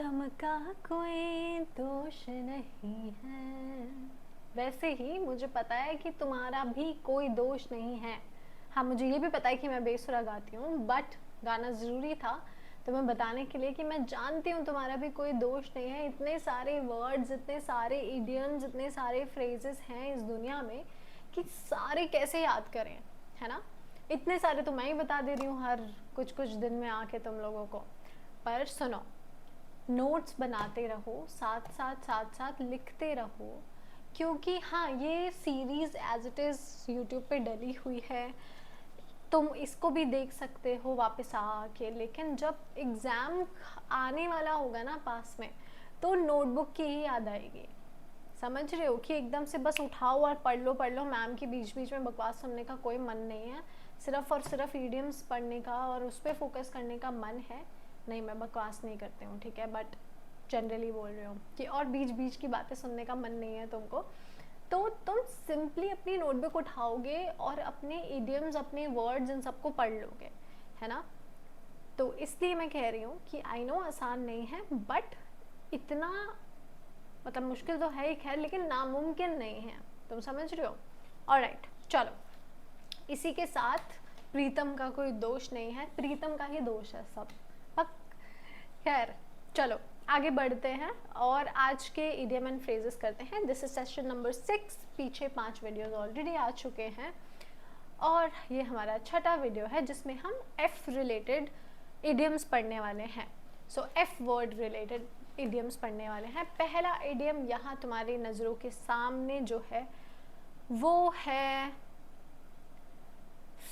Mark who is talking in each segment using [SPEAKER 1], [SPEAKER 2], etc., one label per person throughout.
[SPEAKER 1] प्रीतम का कोई दोष नहीं है, वैसे ही मुझे पता है कि तुम्हारा भी कोई दोष नहीं है। हाँ, मुझे ये भी पता है कि मैं बेसुरा गाती हूँ, बट गाना ज़रूरी था तुम्हें बताने के लिए कि मैं जानती हूँ तुम्हारा भी कोई दोष नहीं है। इतने सारे वर्ड्स, इतने सारे इडियम्स, इतने सारे फ्रेजेस हैं इस दुनिया में कि सारे कैसे याद करें, है ना। इतने सारे तो मैं ही बता दे रही हूँ हर कुछ कुछ दिन में आके तुम लोगों को। पर सुनो, नोट्स बनाते रहो, साथ साथ लिखते रहो, क्योंकि हाँ, ये series as it is YouTube पे डली हुई है, तुम इसको भी देख सकते हो वापस आके, लेकिन जब एग्ज़ाम आने वाला होगा ना पास में, तो नोटबुक की ही याद आएगी। समझ रहे हो कि एकदम से बस उठाओ और पढ़ लो। मैम की बीच बीच में बकवास सुनने का कोई मन नहीं है, सिर्फ और सिर्फ ईडियम्स पढ़ने का और उस पर फोकस करने का मन है। नहीं, मैं बकवास नहीं करती हूँ, ठीक है, बट जनरली बोल रही हूँ कि और बीच बीच की बातें सुनने का मन नहीं है तुमको, तो तुम सिंपली अपनी नोटबुक उठाओगे और अपने इडियम्स, अपने वर्ड्स, इन सबको पढ़ लोगे, है ना। तो इसलिए मैं कह रही हूँ कि आई नो आसान नहीं है, बट इतना मतलब मुश्किल तो है ही खैर, लेकिन नामुमकिन नहीं है, तुम समझ रहे हो। ऑलराइट, चलो, इसी के साथ प्रीतम का कोई दोष नहीं है, प्रीतम का ही दोष है सब, पक। खैर चलो आगे बढ़ते हैं और आज के इडियम एंड फ्रेजेस करते हैं। This is session number 6। पीछे 5 वीडियोस ऑलरेडी आ चुके हैं और ये हमारा छठा वीडियो है जिसमें हम एफ रिलेटेड इडियम्स पढ़ने वाले हैं। सो एफ वर्ड रिलेटेड इडियम्स पढ़ने वाले हैं। पहला इडियम यहाँ तुम्हारी नज़रों के सामने जो है वो है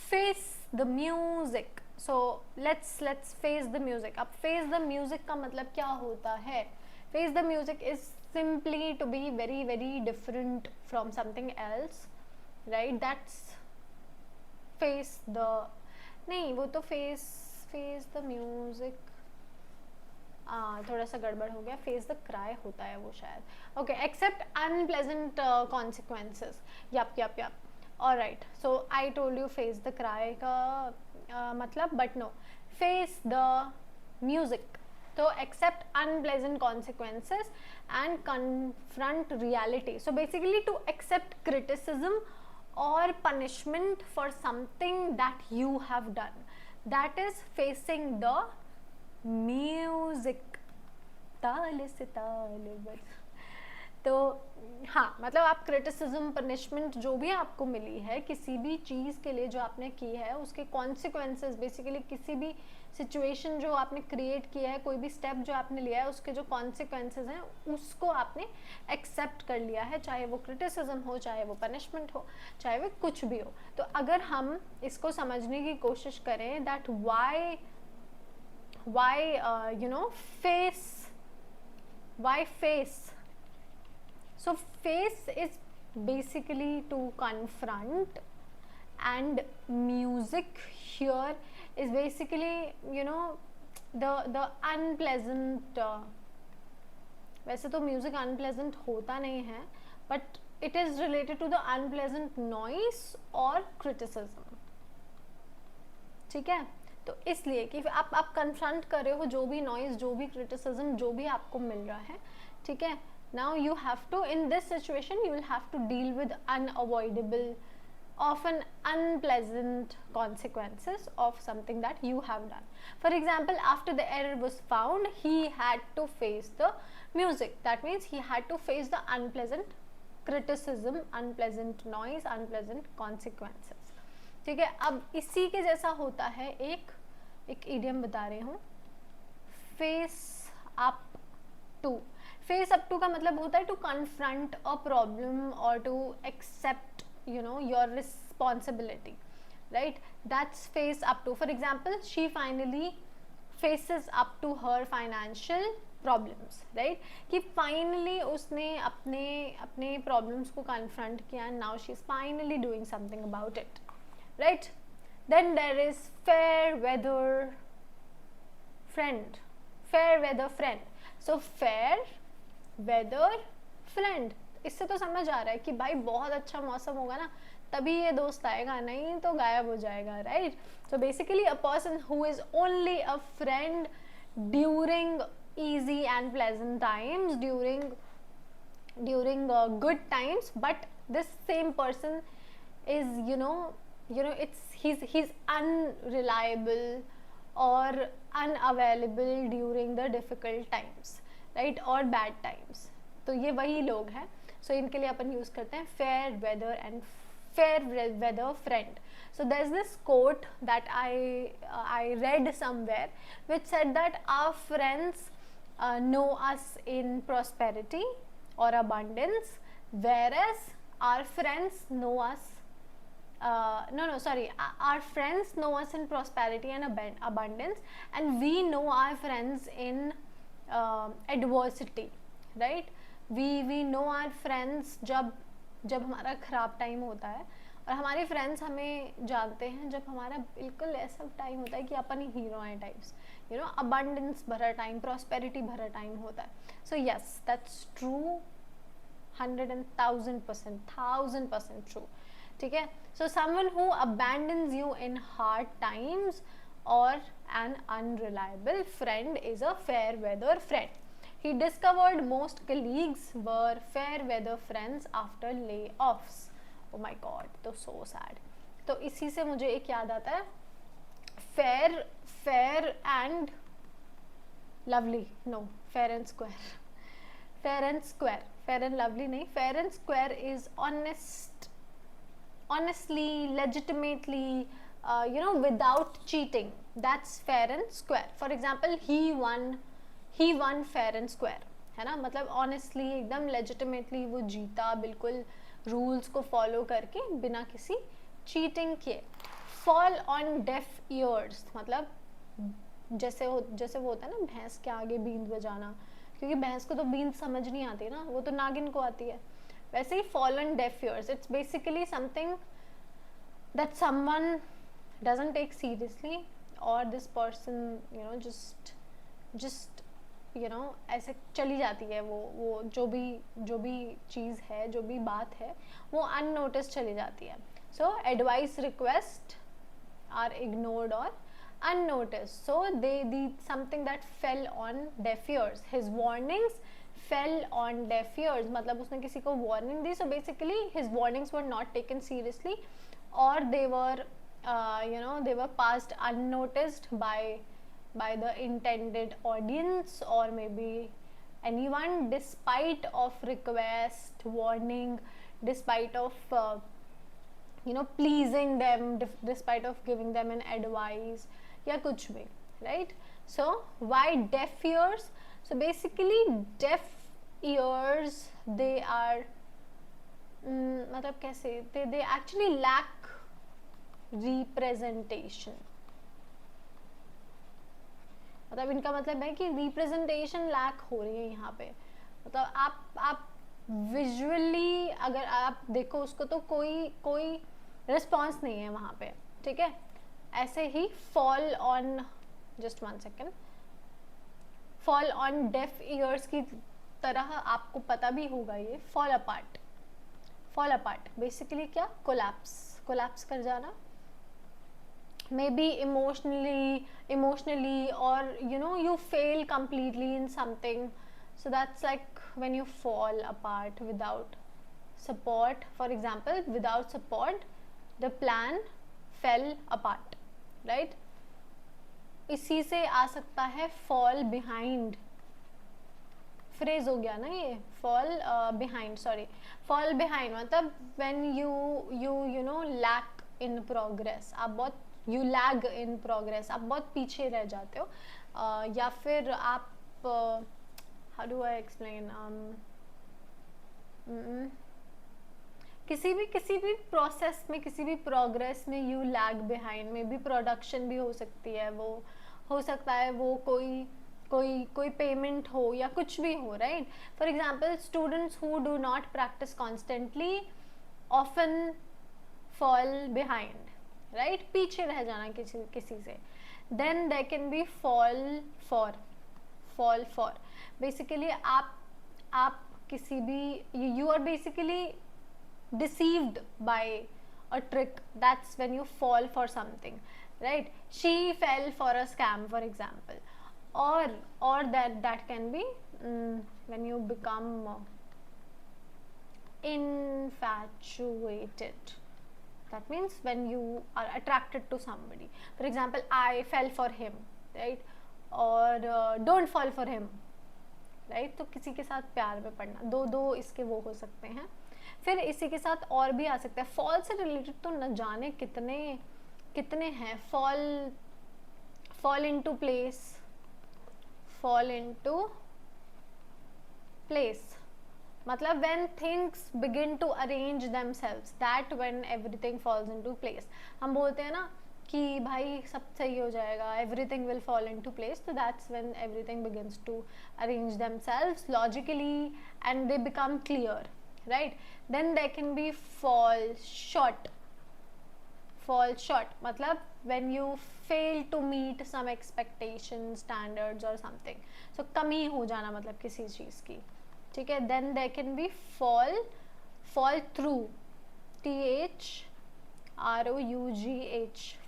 [SPEAKER 1] face the music. So let's face the music. अब फेस द म्यूजिक का मतलब क्या होता है? Face the music is simply to be very very different from something else, right? That's face the, नहीं वो तो फेस द म्यूजिक थोड़ा सा गड़बड़ हो गया, फेस द क्राई होता है वो शायद। Okay, accept unpleasant consequences. Yup alright, so I told you face the cry का मतलब, but no, face the music तो accept unpleasant consequences and confront reality. So basically to accept criticism or punishment for something that you have done, that is facing the music। ताल से ताल बज। तो हाँ, मतलब आप क्रिटिसिज्म, पनिशमेंट जो भी आपको मिली है किसी भी चीज़ के लिए जो आपने की है, उसके कॉन्सिक्वेंसेस, बेसिकली किसी भी सिचुएशन जो आपने क्रिएट किया है, कोई भी स्टेप जो आपने लिया है, उसके जो कॉन्सिक्वेंसेस हैं उसको आपने एक्सेप्ट कर लिया है, चाहे वो क्रिटिसिज्म हो, चाहे वो पनिशमेंट हो, चाहे वो कुछ भी हो। तो अगर हम इसको समझने की कोशिश करें that why you know face, why face, so face is basically to confront, and music here is basically, you know, the unpleasant वैसे तो म्यूजिक अनप्लेजेंट होता नहीं है, but it is related to the unpleasant noise और criticism, ठीक है। तो इसलिए कि आप कन्फ्रंट कर रहे हो जो भी नॉइस, जो भी क्रिटिसिज्म, जो भी आपको मिल रहा है, ठीक है। Now you have to, in this situation you will have to deal with unavoidable, often unpleasant consequences of something that you have done. For example, after the error was found, he had to face the music. That means he had to face the unpleasant criticism, unpleasant noise, unpleasant consequences. ठीक है। अब इसी के जैसा होता है एक idiom बता रही हूँ, face up to. Face up to का मतलब होता है टू कन्फ्रंट अ प्रॉब्लम और to accept, you know, your responsibility, right? That's face up to. For example, she finally faces up to her financial problems, right? कि फाइनली उसने अपने problems को कन्फ्रंट किया, now she is finally doing something about it, right? Then there is fair weather friend, fair weather friend. So fair weather friend, इससे तो समझ आ रहा है कि भाई बहुत अच्छा मौसम होगा ना तभी ये दोस्त आएगा, नहीं तो गायब हो जाएगा, right? So basically a person who is only a friend during easy and pleasant times, during good times, but this same person is, it's he's unreliable or unavailable during the difficult times, right, or bad times. तो ये वही लोग हैं. So इनके लिए अपन use करते हैं fair weather and fair weather friend. So there's this quote that I read somewhere which said that our friends know us in prosperity or abundance, whereas our friends know us our friends know us in prosperity and abundance, and we know our friends in adversity, right? We know our friends जब हमारा ख़राब time होता है, और हमारे friends हमें जानते हैं जब हमारा बिल्कुल ऐसा टाइम होता है कि अपन ही हीरो हैं टाइप्स, अबंडेंस भरा टाइम, प्रॉस्पेरिटी भरा टाइम होता है. So yes, that's true, 100,000% true. ठीक है. So someone who abandons you in hard times और an unreliable friend is a fair weather friend. He discovered most colleagues were fair weather friends after layoffs. Oh my God, तो so sad. तो इसी से मुझे एक याद आता है, fair and lovely, no, fair and square, fair and lovely नहीं, fair and square is honestly, legitimately, without cheating. That's fair and square. For example, he won fair and square, है ना, मतलब ऑनेस्टली एकदम लेजिटिमेटली वो जीता, बिल्कुल rules को follow करके बिना किसी चीटिंग किए. फॉल ऑन डेफ ईयर्स, मतलब जैसे वो होता है ना भैंस के आगे बींद बजाना, क्योंकि भैंस को तो बींद समझ नहीं आती ना, वो तो नागिन को आती है. वैसे ही fall on deaf ears, it's basically something that someone doesn't take seriously, और दिस पर्सन just ऐसे चली जाती है, वो जो भी चीज़ है, जो भी बात है, वो अननोटिस चली जाती है. सो एडवाइस रिक्वेस्ट आर इग्नोर्ड और unnoticed, so they something that fell on deaf ears. His warnings fell on deaf ears, मतलब उसने किसी को warning the, so basically his warnings were not taken seriously, or they were passed unnoticed by the intended audience, or maybe anyone, despite of request, warning, despite of pleasing them, despite of giving them an advice या कुछ भी, right? So why deaf ears? So basically deaf ears, they are मतलब कैसे, they actually lack representation. मतलब इनका मतलब है कि रिप्रेजेंटेशन लैक हो रही है यहाँ पे. मतलब आप विजुअली अगर आप देखो उसको तो कोई रिस्पॉन्स नहीं है वहाँ पे. ठीक है. ऐसे ही fall on, just 1 second, fall on deaf ears की तरह आपको पता भी होगा ये फॉल अपार्ट बेसिकली क्या, कोलैप्स कर जाना. maybe emotionally, or you fail completely in something, so that's like when you fall apart without support. For example, without support the plan fell apart, right? इसी से आ सकता है fall behind, फ्रेज हो गया ना ये, fall behind मतलब when you lack in progress, आप बहुत you lag in progress, आप बहुत पीछे रह जाते हो, या फिर आप how do I explain, किसी भी प्रोसेस में, किसी भी प्रोग्रेस में you lag behind. में भी प्रोडक्शन भी हो सकती है, वो हो सकता है वो कोई पेमेंट हो या कुछ भी हो, right? For example, students who do not practice constantly often fall behind, right? पीछे रह जाना किसी से. Then there can be fall for basically आप किसी भी, you are basically deceived by a trick. That's when you fall for something, right? She fell for a scam, for example. or that can be when you become infatuated. That means when you are attracted to somebody. For example, I fell for him, right? और don't fall for him, right? तो किसी के साथ प्यार में पड़ना, दो इसके वो हो सकते हैं. फिर इसी के साथ और भी आ सकता है. फॉल से रिलेटेड तो न जाने कितने हैं. fall into place मतलब when things begin to arrange themselves, that when everything falls into place. हम बोलते हैं ना कि भाई सब सही हो जाएगा, everything will fall into place, so that's when everything begins to arrange themselves logically and they become clear, right? Then there can be fall short मतलब when you fail to meet some expectations, standards or something. So कमी हो जाना मतलब किसी चीज़ की, ठीक है. Then there can be fall through, THROUGH,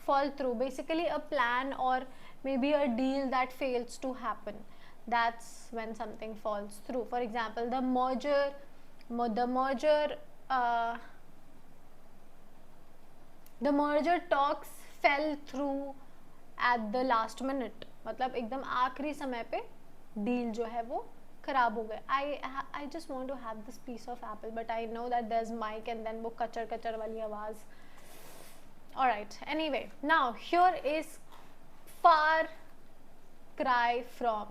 [SPEAKER 1] fall through, basically a plan or maybe a deal that fails to happen. That's when something falls through. For example, the merger talks fell through at the last minute. मतलब एकदम आखिरी समय पे deal जो है वो खराब हो गए. I just want to have this piece of apple, but I know that there's mic and then वो कचर वाली आवाज. Alright, anyway, now here is far cry from,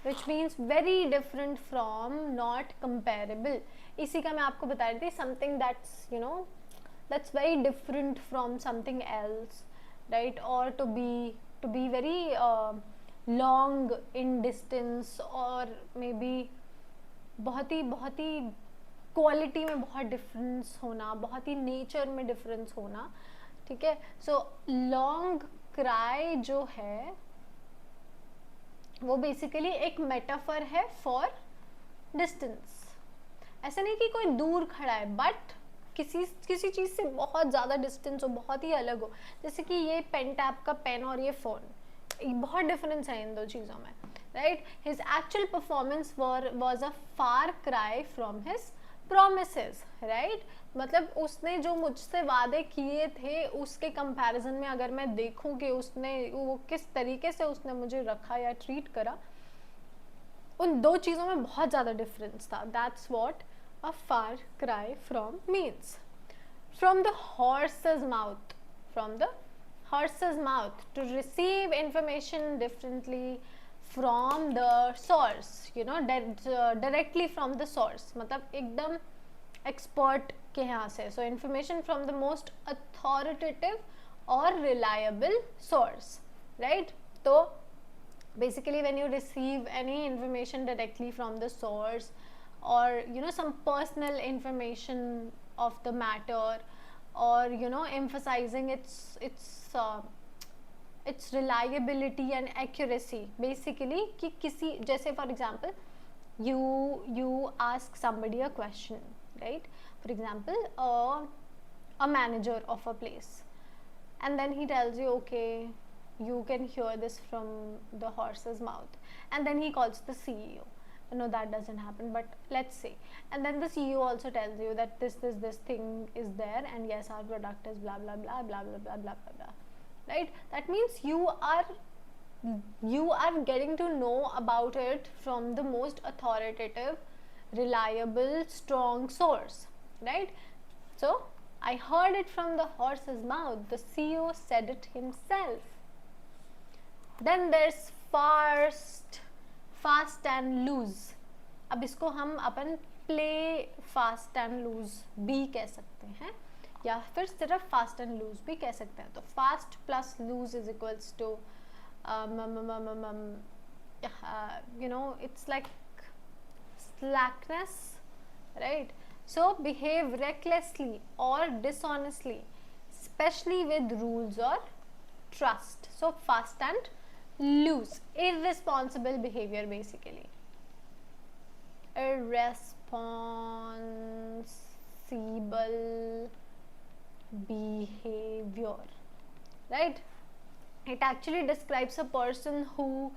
[SPEAKER 1] which means very different from, not comparable. इसी का मैं आपको बता रही थी, something that's that's very different from something else, right? Or to be very long in distance, or maybe बहुत ही quality में बहुत डिफरेंस होना, बहुत ही नेचर में डिफरेंस होना, ठीक है. सो लॉन्ग क्राई जो है वो बेसिकली एक मेटाफर है फॉर डिस्टेंस. ऐसा नहीं कि कोई दूर खड़ा है, बट किसी चीज़ से बहुत ज़्यादा डिस्टेंस हो, बहुत ही अलग हो. जैसे कि ये पेन टैप का पेन और ये फ़ोन, बहुत डिफरेंस है इन दो चीज़ों में, right. His actual performance was a far cry from his promises, right. मतलब उसने जो मुझसे वादे किए थे उसके कंपैरिजन में अगर मैं देखूं कि वो किस तरीके से उसने मुझे रखा या ट्रीट करा, उन दो चीज़ों में बहुत ज़्यादा डिफरेंस था. That's what a far cry from means. From the horse's mouth, to receive information differently from the source, directly from the source, मतलब एकदम expert के यहाँ से. So information from the most authoritative or reliable source, right? तो basically when you receive any information directly from the source, or some personal information of the matter, or emphasizing its reliability and accuracy, basically कि किसी जैसे for example you ask somebody a question, right? For example, a manager of a place, and then he tells you, okay, you can hear this from the horse's mouth, and then he calls the CEO. No, that doesn't happen, but let's say, and then the CEO also tells you that this thing is there, and yes, our product is blah blah blah blah blah blah blah blah, right? That means you are getting to know about it from the most authoritative, reliable, strong source, right? So I heard it from the horse's mouth, the CEO said it himself. Then there's fast and loose. अब इसको हम अपन play fast and loose भी कह सकते हैं, या फिर सिर्फ फास्ट एंड लूज भी कह सकते हैं. तो fast plus loose is equals to it's like slackness, right? So behave recklessly or dishonestly, especially with rules or trust. So fast and loose, irresponsible behavior, basically irresponsible behavior, right? It actually describes a person who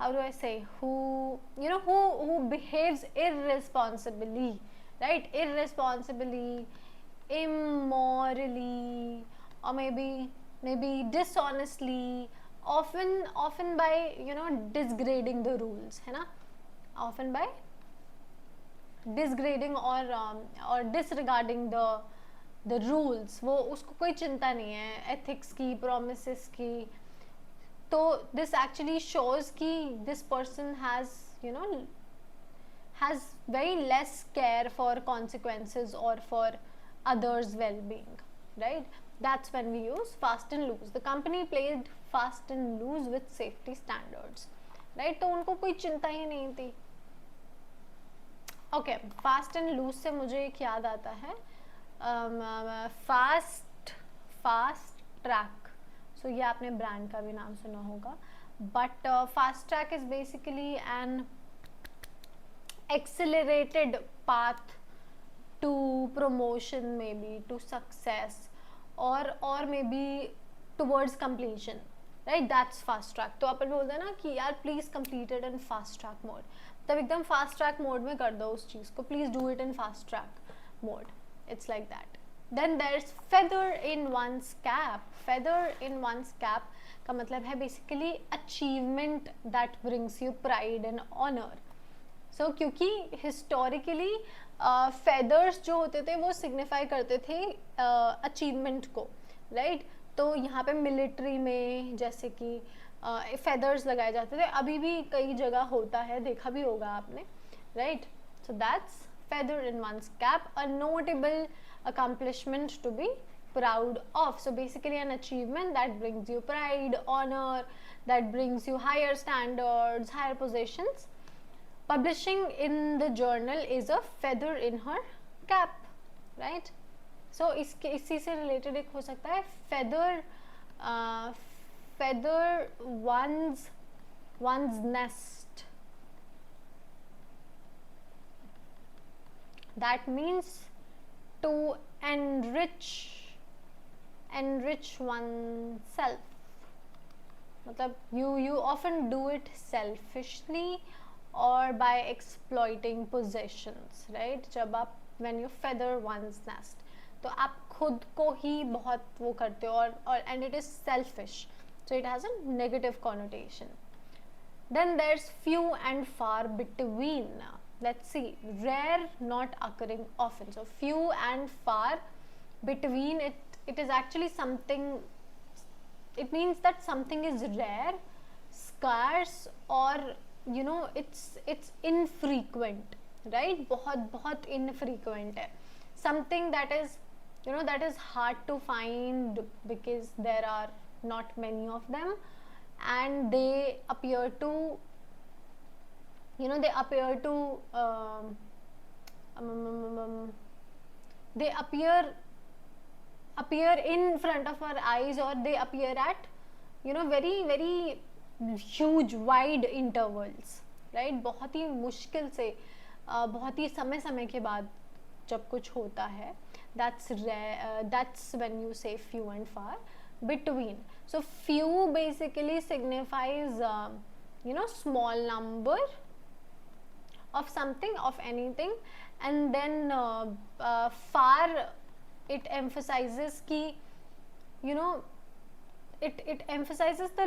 [SPEAKER 1] how do I say, who, you know, who behaves irresponsibly, right? Irresponsibly, immorally, or maybe dishonestly, often by, you know, disgrading the rules, है ना, often by disgrading or disregarding the rules. वो उसको कोई चिंता नहीं है ethics की, promises की. तो this actually shows कि this person has, you know, has very less care for consequences or for others' well-being, right? That's when we use fast and loose. The company played fast and loose with safety standards, right? तो उनको कोई चिंता ही नहीं थी. Okay, fast and loose से मुझे एक याद आता है, फास्ट ट्रैक. सो ये आपने ब्रांड का भी नाम सुना होगा, but fast track is basically an accelerated path to promotion, maybe to success, or maybe towards completion, right? That's fast track. तो अपन बोलते हैं ना कि यार please completed in fast track mode, तब एकदम फास्ट ट्रैक मोड में कर दो उस चीज को, please do it in fast track mode. It's like that. Then there is feather in one's cap. Feather in one's cap का मतलब है basically achievement that brings you pride and honour. So क्योंकि हिस्टोरिकली फेदर्स जो होते थे वो signify करते थे अचीवमेंट को, राइट? तो यहाँ पे मिलिट्री में जैसे कि फेदर्स लगाए जाते थे, अभी भी कई जगह होता है, देखा भी होगा आपने, right? So that's feather in one's cap, a notable accomplishment to be proud of. So basically an achievement that brings you pride, honor, that brings you higher standards, higher positions. Publishing in the journal is a feather in her cap, right? So इसी से related एक हो सकता है feather one's nest. That means to enrich oneself. मतलब you often do it selfishly or by exploiting possessions, right? जब आप when you feather one's nest, तो आप खुद को ही बहुत वो करते हो और and it is selfish, so it has a negative connotation. Then there's few and far between. Let's see, rare, not occurring often. So few and far between, it is actually something, it means that something is rare, scarce, or you know it's infrequent, right? बहुत infrequent है. Something that is, you know, that is hard to find because there are not many of them, and they appear to, you know, they appear in front of our eyes, or they appear at, you know, very huge wide intervals, right? बहुत ही मुश्किल से बहुत ही समय के बाद जब कुछ होता है, that's rare, that's when you say few and far between. So few basically signifies you know, small number of something, of anything, and then far, it emphasizes ki, you know, it emphasizes the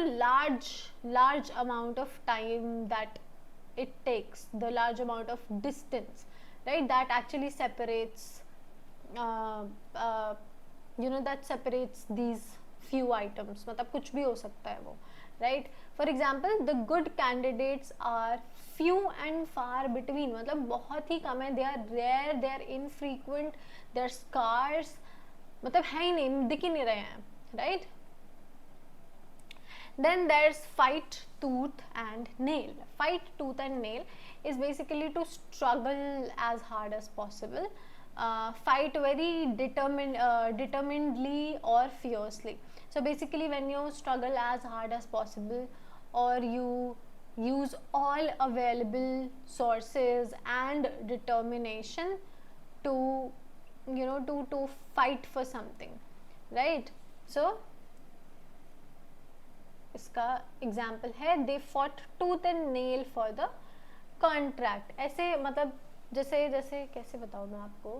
[SPEAKER 1] large amount of time that it takes, the large amount of distance, right? That actually separates you know, that separates these few items. मतलब कुछ भी हो सकता है वो, right? For example, the good candidates are few and far between. मतलब बहुत ही कम है, they are rare, they are infrequent, they are scarce, मतलब है ही नहीं, दिख ही नहीं रहे हैं, right? Then there's fight tooth and nail. Fight tooth and nail is basically to struggle as hard as possible, fight very determinedly or fiercely. So basically when you struggle as hard as possible, or you use all available sources and determination to, you know, to fight for something, right? So इसका example है they fought tooth and nail for the contract. ऐसे मतलब जैसे जैसे कैसे बताऊँ मैं आपको,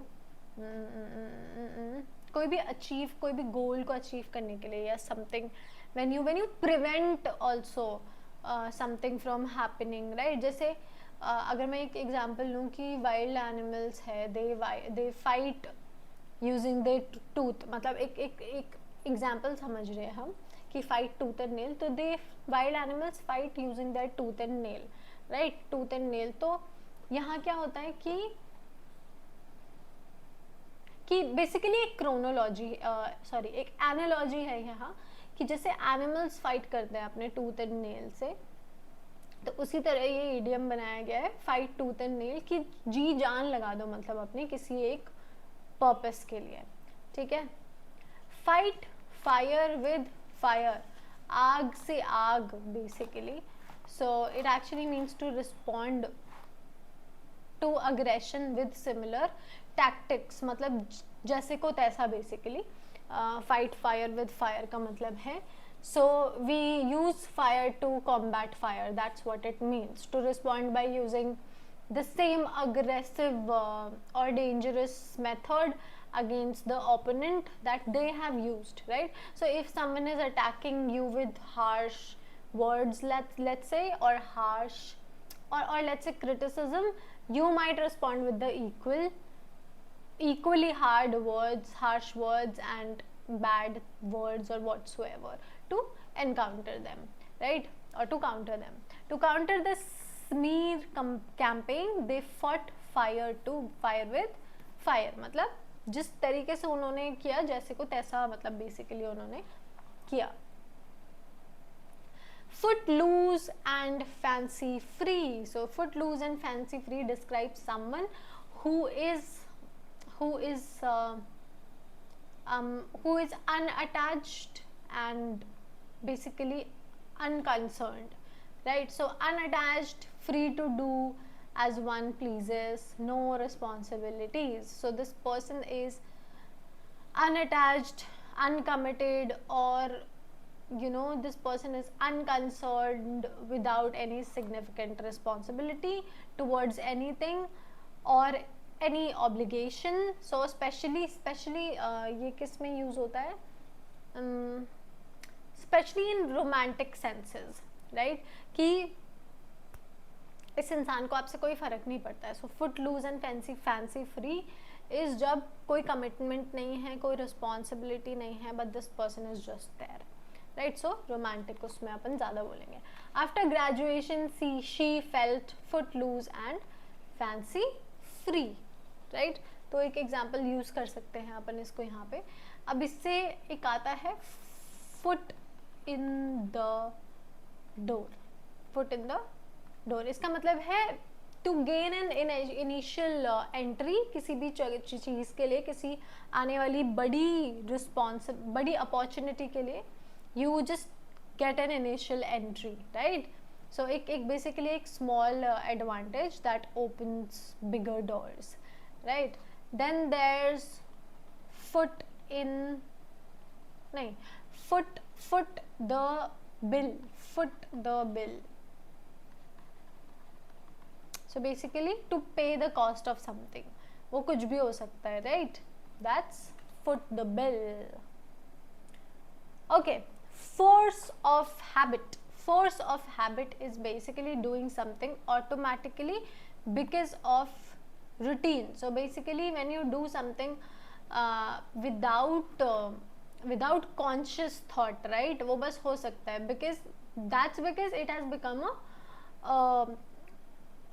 [SPEAKER 1] कोई भी गोल को अचीव करने के लिए या something, when you prevent also something from happening, right? जैसे अगर मैं एक एग्जांपल लूँ कि वाइल्ड एनिमल्स है, they fight using they tooth, मतलब एक एग्जांपल समझ रहे हैं हम कि फाइट टूथ एंड नेल, तो they wild animals fight using their tooth and nail, right, tooth and nail. तो यहाँ क्या होता है कि बेसिकली एक क्रोनोलॉजी एक एनालॉजी है यहाँ, कि जैसे एनिमल्स फाइट करते हैं अपने टूथ एंड नेल से, तो उसी तरह ये इडियम बनाया गया है फाइट टूथ एंड नेल, कि जी जान लगा दो मतलब अपने किसी एक पर्पस के लिए, ठीक है। फाइट फायर विद फायर, आग से आग basically, so it actually means to respond to aggression with similar tactics, मतलब जैसे को तैसा basically. Fight fire with fire का मतलब है so we use fire to combat fire, that's what it means, to respond by using the same aggressive or dangerous method against the opponent that they have used, right? So if someone is attacking you with harsh words, let's say, or harsh or let's say criticism, you might respond with the equally hard words, harsh words and bad words or whatsoever to encounter them, right, or to counter them. To counter the smear campaign, they fought fire with fire, मतलब जिस तरीके से उन्होंने किया जैसे को तैसा, मतलब बेसिकली उन्होंने किया। Footloose and fancy free. So footloose and fancy free describes someone who is unattached and basically unconcerned, right? So unattached, free to do as one pleases, no responsibilities. So this person is unattached, uncommitted, or this person is unconcerned, without any significant responsibility towards anything or any obligation. So especially ये किस में use होता है, especially in romantic senses, right, कि इस इंसान को आपसे कोई फर्क नहीं पड़ता है। So footloose and fancy free is जब कोई कमिटमेंट नहीं है, कोई रिस्पॉन्सिबिलिटी नहीं है, but this person is just there, right. So romantic उसमें अपन ज़्यादा बोलेंगे। After graduation she felt footloose and fancy free, right. तो एक एग्जाम्पल यूज कर सकते हैं अपन इसको यहाँ पे। अब इससे एक आता है foot in the door, foot in the door, इसका मतलब है to gain an initial entry किसी भी चीज़ के लिए, किसी आने वाली बड़ी अपॉर्चुनिटी के लिए, you just get an initial entry, right? So एक basically एक small advantage that opens bigger doors, right? Then there's foot the bill. So basically to pay the cost of something, वो कुछ भी हो सकता है, right? That's foot the bill. Okay. Force of habit is basically doing something automatically because of routine. So basically when you do something without conscious thought, right, वो बस हो सकता है because it has become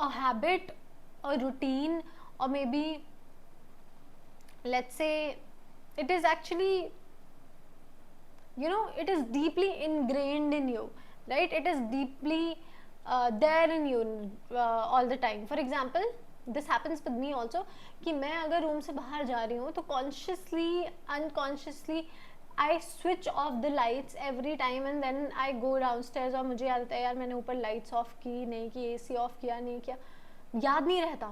[SPEAKER 1] a habit, a routine, or maybe let's say it is actually, it is deeply ingrained in you, right? It is deeply there in you all the time. For example, this happens with me also, कि मैं अगर room से बाहर जा रही हूँ तो consciously, unconsciously I switch off the lights every time and then I go downstairs, और मुझे याद आता है यार मैंने ऊपर lights off की नहीं की, AC off किया नहीं किया, याद नहीं रहता,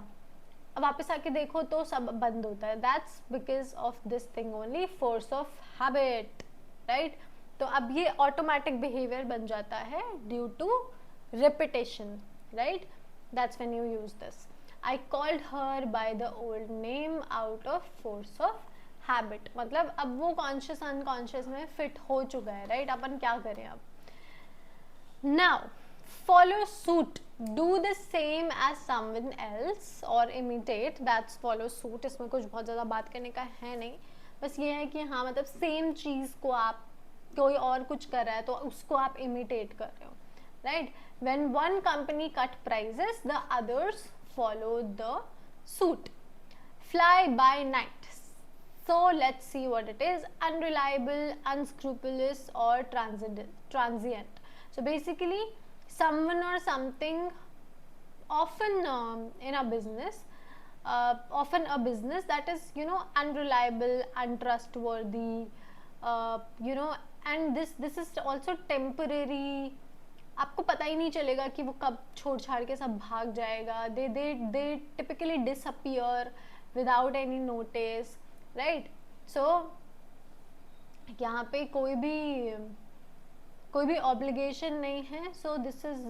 [SPEAKER 1] अब वापस आके देखो तो सब बंद होता है। That's because of this thing only, force of habit, right? तो अब ये ऑटोमेटिक बिहेवियर बन जाता है due to repetition, right? That's when you use this. I called her by the old name out of force of habit, मतलब अब वो conscious unconscious में फिट हो चुका है, राइट? अपन क्या करें अब? Now follow suit, do the same as someone else or imitate, that's follow suit। इसमें कुछ बहुत ज़्यादा बात करने का है नहीं, बस ये है कि हाँ मतलब सेम चीज़ को आप, कोई और कुछ कर रहा है तो उसको आप इमिटेट कर रहे हो, right? when one company cut prices the others follow the suit। fly by night, so let's see what it is: unreliable, unscrupulous or transient। so basically someone or something, often in a business, often a business that is unreliable, untrustworthy, and this is also temporary। आपको पता ही नहीं चलेगा कि वो कब छोड़ छाड़ के सब भाग जाएगा। They typically disappear without any notice, right? So यहाँ पे कोई भी ऑब्लिगेशन नहीं है। So this is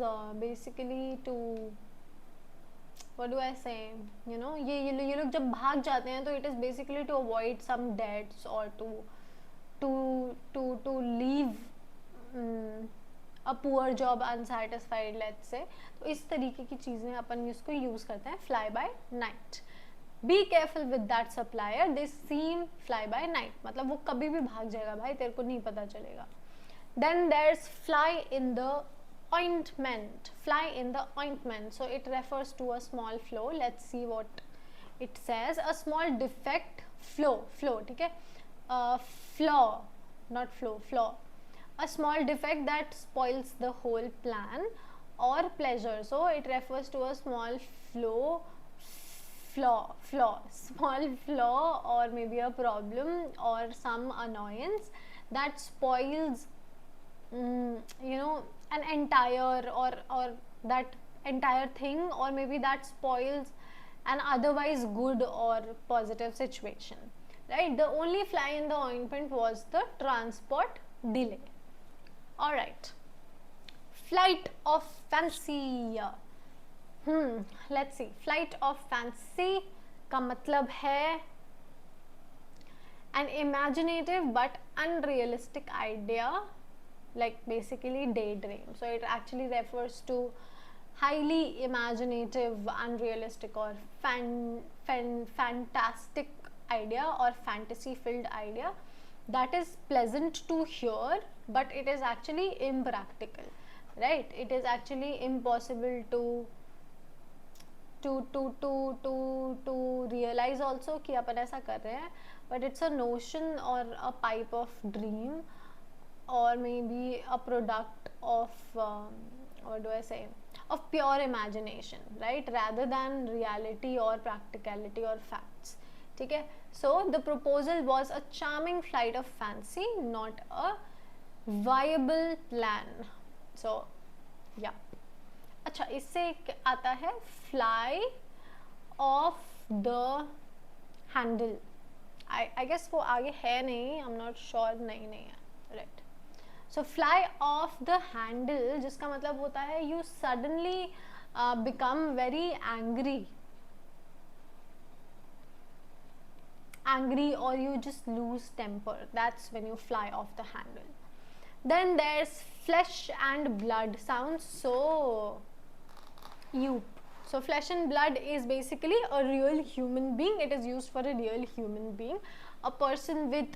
[SPEAKER 1] basically to, what do I say, ये लोग जब भाग जाते हैं तो it is basically to avoid some debts और to leave a poor job unsatisfied, let's say. तो इस तरीके की चीज़ें अपन इसको यूज़ करते हैं, fly by night. Be careful with that supplier, they seem fly by night, मतलब वो कभी भी भाग जाएगा भाई, तेरे को नहीं पता चलेगा। Then there's fly in the ointment, fly in the ointment, so it refers to a small flaw। let's see what it says: a small defect, flow, ठीक है, flaw, not flow, flaw, a small defect that spoils the whole plan or pleasure। so it refers to a small small flaw or maybe a problem or some annoyance that spoils an entire or that entire thing, or maybe that spoils an otherwise good or positive situation, right? The only fly in the ointment was the transport delay। all right, flight of fancy। let's see, flight of fancy का मतलब है an imaginative but unrealistic idea, like basically daydream। so it actually refers to highly imaginative, unrealistic or fantastic idea or fantasy filled idea that is pleasant to hear but it is actually impractical, right? it is actually impossible to realize also कि अपन ऐसा कर रहे हैं, but it's a notion or a pipe of dream or maybe a product of what do I say, of pure imagination, right? rather than reality or practicality or facts, ठीक है? so the proposal was a charming flight of fancy, not a viable plan। so yeah, अच्छा, इससे आता है fly off the handle। I guess वो आगे है नहीं, I'm not sure, नहीं है, right? so fly off the handle जिसका मतलब होता है you suddenly become very angry or you just lose temper, that's when you fly off the handle। then there's flesh and blood, sounds so Yup. So flesh and blood is basically a real human being. It is used for a real human being, a person with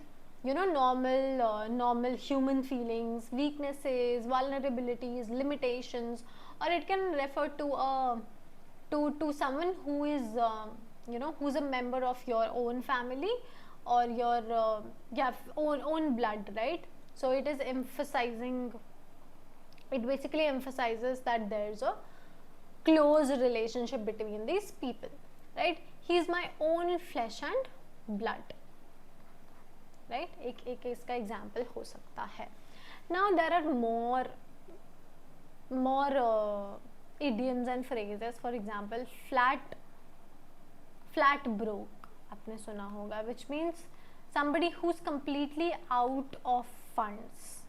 [SPEAKER 1] normal human feelings, weaknesses, vulnerabilities, limitations, or it can refer to someone who is who's a member of your own family or your own blood, right? So it is emphasizing. It basically emphasizes that there's a close relationship between these people, right? He is my own flesh and blood, right? एक इसका example हो सकता है। Now there are more idioms and phrases। for example, flat broke, आपने सुना होगा, which means somebody who's completely out of funds,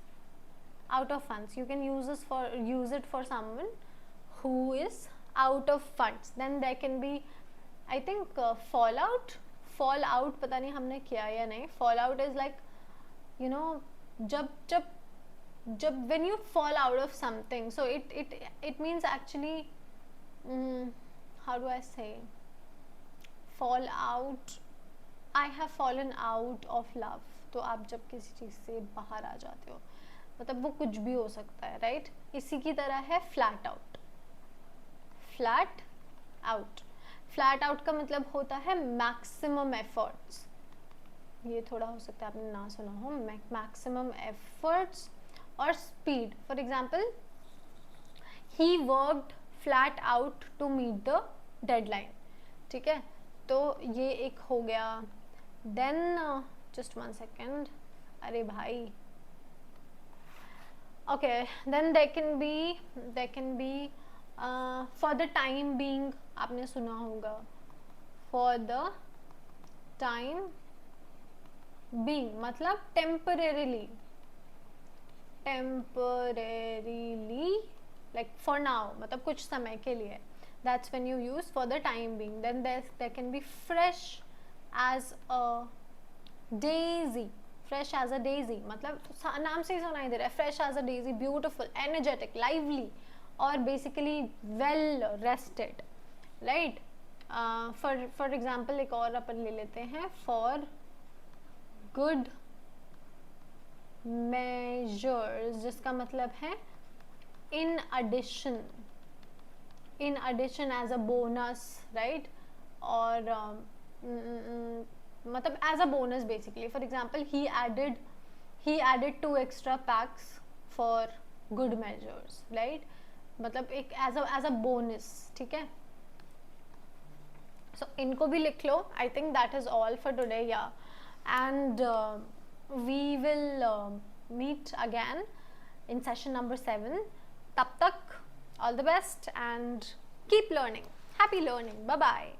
[SPEAKER 1] out of funds. You can use it for someone who is out of funds. Then there can be, I think, fallout पता नहीं हमने किया या नहीं. Fallout is like, you know, जब when you fall out of something, so it means actually, how do I say, fall out, I have fallen out of love. तो आप जब किसी चीज़ से बाहर आ जाते हो, मतलब वो कुछ भी हो सकता है, राइट? इसी की तरह है फ्लैट आउट. फ्लैट आउट का मतलब होता है मैक्सिमम एफर्ट्स. ये थोड़ा हो सकता है आपने ना सुना हो. मैक्सिमम एफर्ट्स और speed. For example, he worked flat out to meet the deadline. ठीक है, तो ये एक हो गया. देन जस्ट 1 सेकेंड, अरे भाई. Okay, then there can be for the time being. आपने सुना होगा for the time being मतलब temporarily, like for now, मतलब कुछ समय के लिए. That's when you use for the time being. Then there can be fresh as a daisy. Fresh as a daisy मतलब नाम से ही सुनाई दे रहा है. Fresh as a daisy, beautiful, energetic, lively और basically well rested, right? For example एक और अपन ले लेते हैं. फॉर गुड मेजर्स, जिसका मतलब है in addition as a bonus, right? और मतलब as a bonus basically. For example, he added 2 extra packs for good measures, right? मतलब एक as a bonus. ठीक है, so इनको भी लिख लो. I think that is all for today. Yeah, and we will meet again in session number 7. तब तक all the best and keep learning. Happy learning. Bye bye.